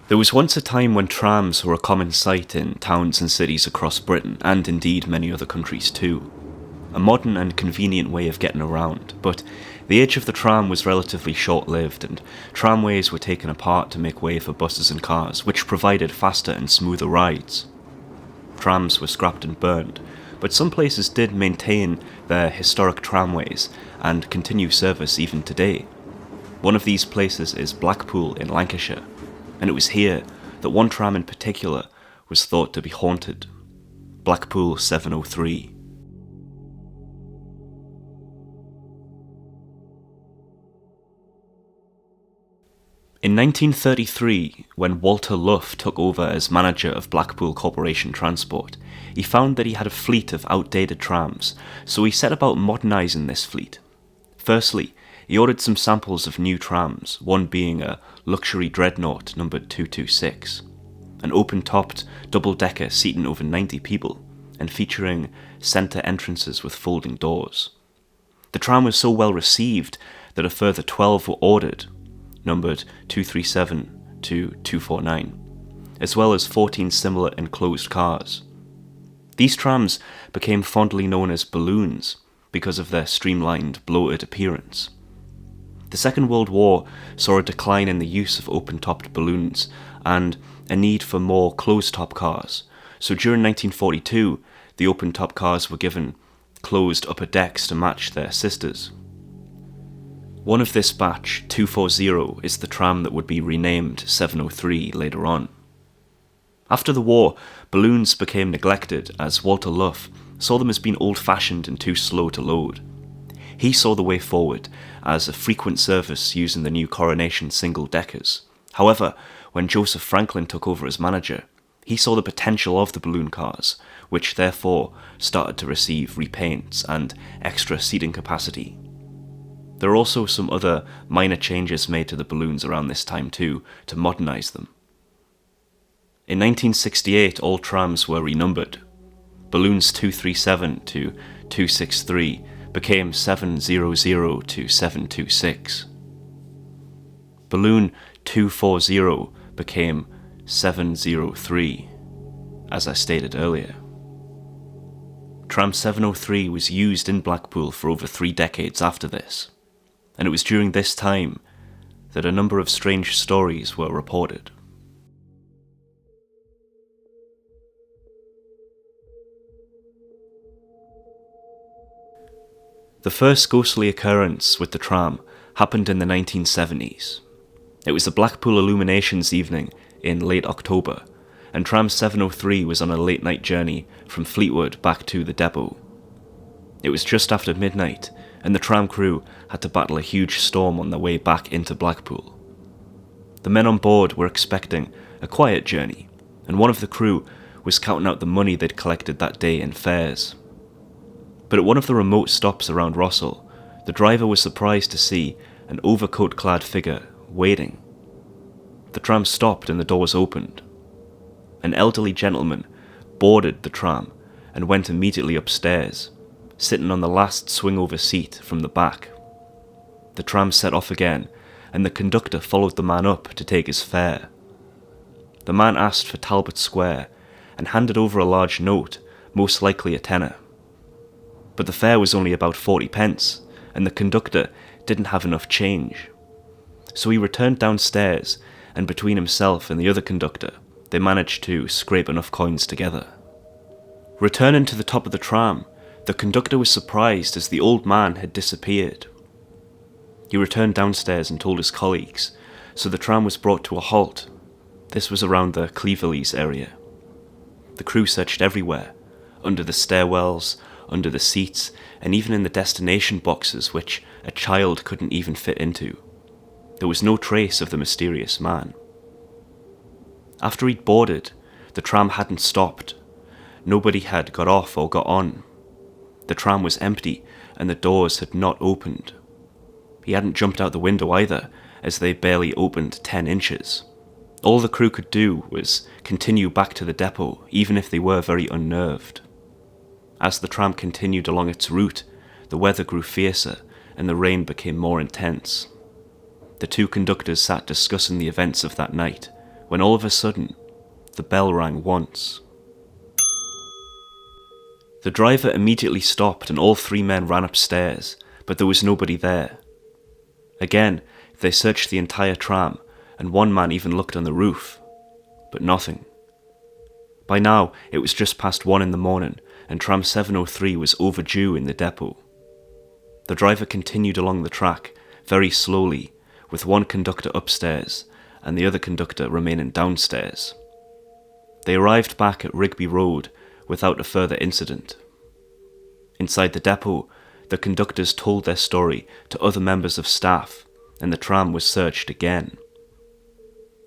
There was once a time when trams were a common sight in towns and cities across Britain, and indeed many other countries too. A modern and convenient way of getting around, but the age of the tram was relatively short-lived, and tramways were taken apart to make way for buses and cars, which provided faster and smoother rides. Trams were scrapped and burned, but some places did maintain their historic tramways and continue service even today. One of these places is Blackpool in Lancashire, and it was here that one tram in particular was thought to be haunted. Blackpool 703. In 1933, when Walter Luff took over as manager of Blackpool Corporation Transport, he found that he had a fleet of outdated trams, so he set about modernising this fleet. Firstly, he ordered some samples of new trams, one being a luxury dreadnought numbered 226, an open-topped double-decker seating over 90 people, and featuring centre entrances with folding doors. The tram was so well received that a further 12 were ordered, numbered 237 to 249, as well as 14 similar enclosed cars. These trams became fondly known as balloons because of their streamlined, bloated appearance. The Second World War saw a decline in the use of open-topped balloons and a need for more closed-top cars, so during 1942 the open-top cars were given closed upper decks to match their sisters. One of this batch, 240, is the tram that would be renamed 703 later on. After the war, balloons became neglected as Walter Luff saw them as being old-fashioned and too slow to load. He saw the way forward as a frequent service using the new Coronation single-deckers. However, when Joseph Franklin took over as manager, he saw the potential of the balloon cars, which therefore started to receive repaints and extra seating capacity. There are also some other minor changes made to the balloons around this time too, to modernise them. In 1968, all trams were renumbered. Balloons 237 to 263 became 700 to 726. Balloon 240 became 703, as I stated earlier. Tram 703 was used in Blackpool for over 3 decades after this, and it was during this time that a number of strange stories were reported. The first ghostly occurrence with the tram happened in the 1970s. It was the Blackpool Illuminations evening in late October, and tram 703 was on a late night journey from Fleetwood back to the depot. It was just after midnight, and the tram crew had to battle a huge storm on their way back into Blackpool. The men on board were expecting a quiet journey, and one of the crew was counting out the money they'd collected that day in fares. But at one of the remote stops around Rossall, the driver was surprised to see an overcoat-clad figure waiting. The tram stopped and the doors opened. An elderly gentleman boarded the tram and went immediately upstairs, sitting on the last swing-over seat from the back. The tram set off again, and the conductor followed the man up to take his fare. The man asked for Talbot Square and handed over a large note, most likely a tenner. But the fare was only about 40 pence, and the conductor didn't have enough change. So he returned downstairs, and between himself and the other conductor, they managed to scrape enough coins together. Returning to the top of the tram, the conductor was surprised as the old man had disappeared. He returned downstairs and told his colleagues, so the tram was brought to a halt. This was around the Cleverleys area. The crew searched everywhere, under the stairwells, under the seats, and even in the destination boxes which a child couldn't even fit into. There was no trace of the mysterious man. After he'd boarded, the tram hadn't stopped. Nobody had got off or got on. The tram was empty, and the doors had not opened. He hadn't jumped out the window either, as they barely opened 10 inches. All the crew could do was continue back to the depot, even if they were very unnerved. As the tram continued along its route, the weather grew fiercer and the rain became more intense. The two conductors sat discussing the events of that night, when all of a sudden, the bell rang once. The driver immediately stopped and all 3 men ran upstairs, but there was nobody there. Again, they searched the entire tram, and one man even looked on the roof, but nothing. By now, it was just past 1 in the morning, and tram 703 was overdue in the depot. The driver continued along the track, very slowly, with one conductor upstairs, and the other conductor remaining downstairs. They arrived back at Rigby Road without a further incident. Inside the depot, the conductors told their story to other members of staff, and the tram was searched again.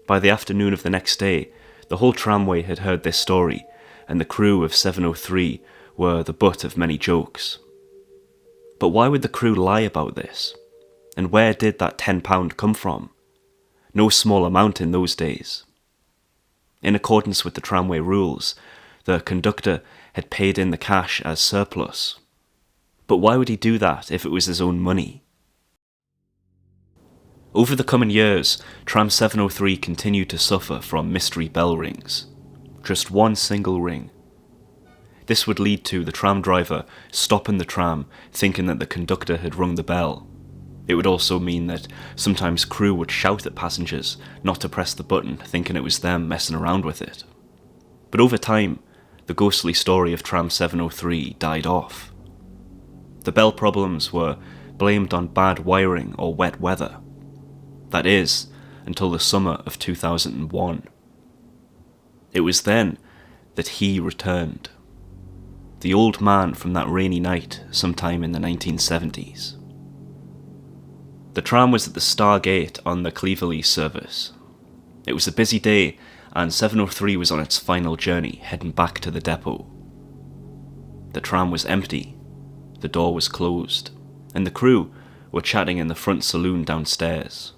By the afternoon of the next day, the whole tramway had heard this story, and the crew of 703 were the butt of many jokes. But why would the crew lie about this? And where did that £10 come from? No small amount in those days. In accordance with the tramway rules, the conductor had paid in the cash as surplus. But why would he do that if it was his own money? Over the coming years, tram 703 continued to suffer from mystery bell rings. Just one single ring. This would lead to the tram driver stopping the tram thinking that the conductor had rung the bell. It would also mean that sometimes crew would shout at passengers not to press the button, thinking it was them messing around with it. But over time, the ghostly story of tram 703 died off. The bell problems were blamed on bad wiring or wet weather. That is, until the summer of 2001. It was then that he returned. The old man from that rainy night sometime in the 1970s. The tram was at the Star Gate on the Cleverley service. It was a busy day, and 703 was on its final journey, heading back to the depot. The tram was empty, the door was closed, and the crew were chatting in the front saloon downstairs.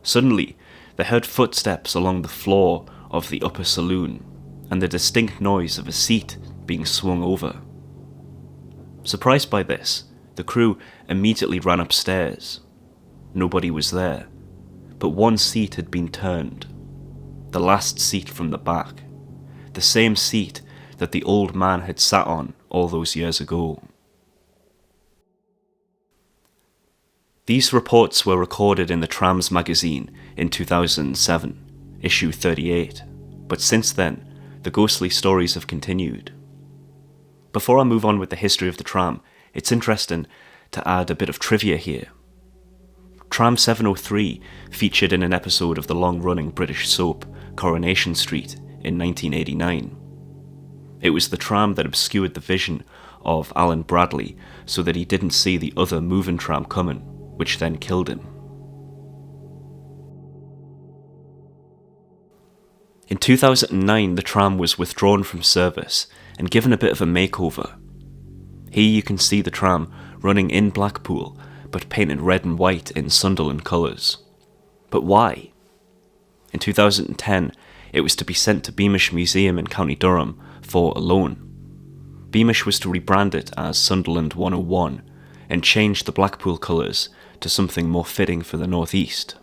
Suddenly, they heard footsteps along the floor of the upper saloon, and the distinct noise of a seat being swung over. Surprised by this, the crew immediately ran upstairs. Nobody was there, but one seat had been turned. The last seat from the back. The same seat that the old man had sat on all those years ago. These reports were recorded in the Trams magazine in 2007, issue 38, but since then, the ghostly stories have continued. Before I move on with the history of the tram, it's interesting to add a bit of trivia here. Tram 703 featured in an episode of the long-running British soap Coronation Street in 1989. It was the tram that obscured the vision of Alan Bradley so that he didn't see the other moving tram coming, which then killed him. In 2009, the tram was withdrawn from service and given a bit of a makeover. Here you can see the tram running in Blackpool, but painted red and white in Sunderland colours. But why? In 2010, it was to be sent to Beamish Museum in County Durham for a loan. Beamish was to rebrand it as Sunderland 101 and change the Blackpool colours to something more fitting for the northeast.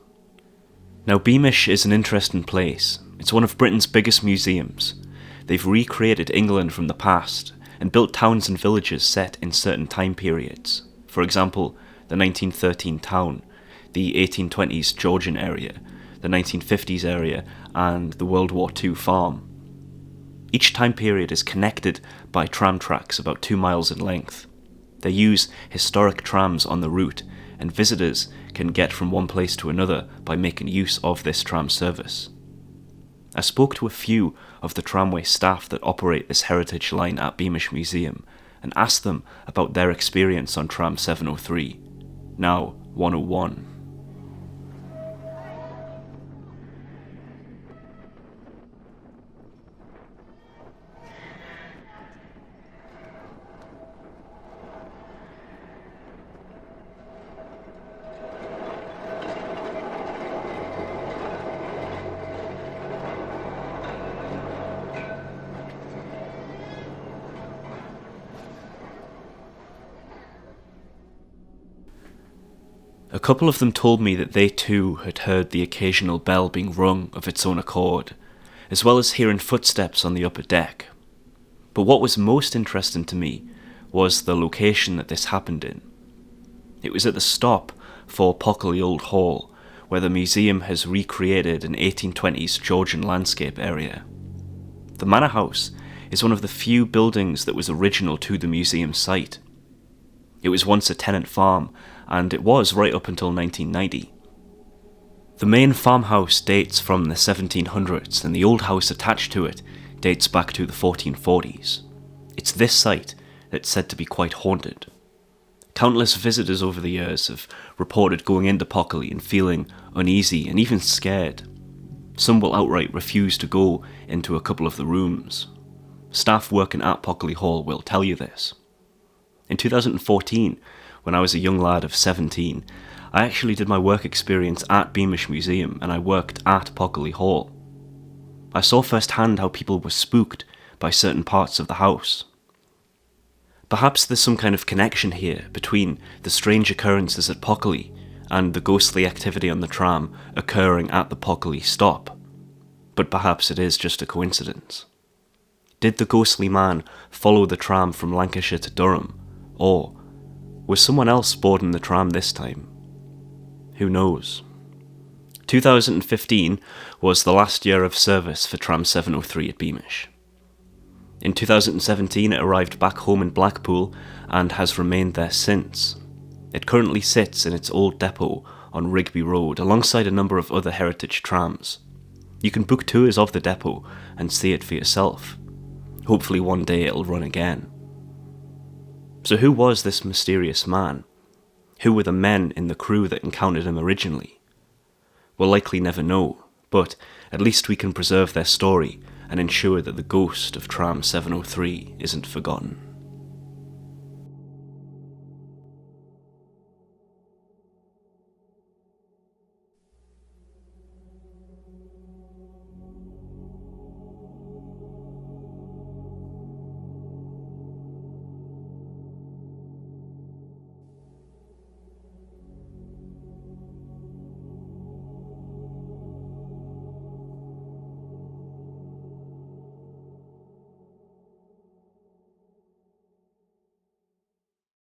Now, Beamish is an interesting place. It's one of Britain's biggest museums. They've recreated England from the past and built towns and villages set in certain time periods. For example, the 1913 town, the 1820s Georgian area, the 1950s area, and the World War II farm. Each time period is connected by tram tracks about 2 miles in length. They use historic trams on the route, and visitors can get from one place to another by making use of this tram service. I spoke to a few of the tramway staff that operate this heritage line at Beamish Museum and asked them about their experience on tram 703, now 101. A couple of them told me that they too had heard the occasional bell being rung of its own accord, as well as hearing footsteps on the upper deck. But what was most interesting to me was the location that this happened in. It was at the stop for Pockley Old Hall, where the museum has recreated an 1820s Georgian landscape area. The manor house is one of the few buildings that was original to the museum site. It was once a tenant farm, and it was right up until 1990. The main farmhouse dates from the 1700s, and the old house attached to it dates back to the 1440s. It's this site that's said to be quite haunted. Countless visitors over the years have reported going into Pockley and feeling uneasy and even scared. Some will outright refuse to go into a couple of the rooms. Staff working at Pockley Hall will tell you this. In 2014, when I was a young lad of 17, I actually did my work experience at Beamish Museum, and I worked at Pockley Hall. I saw firsthand how people were spooked by certain parts of the house. Perhaps there's some kind of connection here between the strange occurrences at Pockley and the ghostly activity on the tram occurring at the Pockley stop. But perhaps it is just a coincidence. Did the ghostly man follow the tram from Lancashire to Durham, or was someone else boarding the tram this time? Who knows? 2015 was the last year of service for Tram 703 at Beamish. In 2017 it arrived back home in Blackpool and has remained there since. It currently sits in its old depot on Rigby Road alongside a number of other heritage trams. You can book tours of the depot and see it for yourself. Hopefully one day it'll run again. So who was this mysterious man? Who were the men in the crew that encountered him originally? We'll likely never know, but at least we can preserve their story and ensure that the ghost of Tram 703 isn't forgotten.